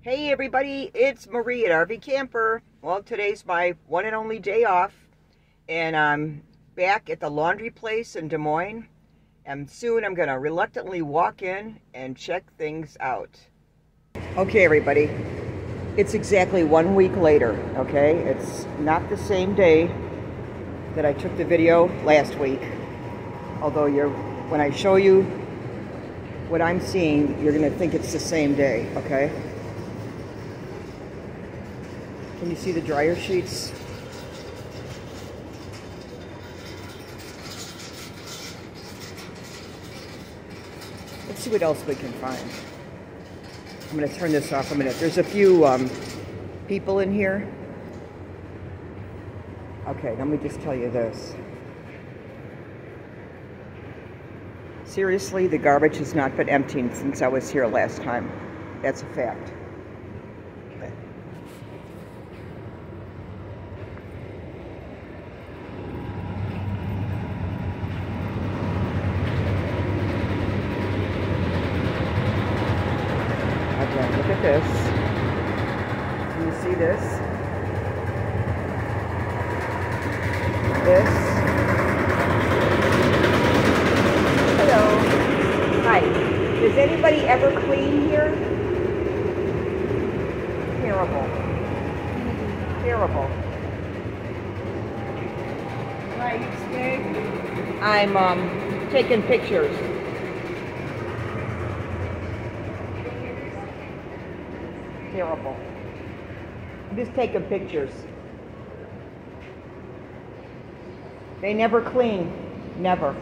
Hey everybody, it's Marie at RV Camper. Well, today's my one and only day off, and I'm back at the laundry place in Des Moines, and soon I'm gonna reluctantly walk in and check things out. Okay everybody, it's exactly 1 week later, okay? It's not the same day that I took the video last week, although when I show you what I'm seeing, you're gonna think it's the same day, okay? Can you see the dryer sheets? Let's see what else we can find. I'm going to turn this off a minute. There's a few people in here. Okay, let me just tell you this. Seriously, the garbage has not been emptied since I was here last time. That's a fact. Okay, look at this. Can you see this? This. Hello. Hi. Does anybody ever clean here? Terrible. Terrible. Right, I'm taking pictures. Terrible. I'm just taking pictures. They never clean. Never.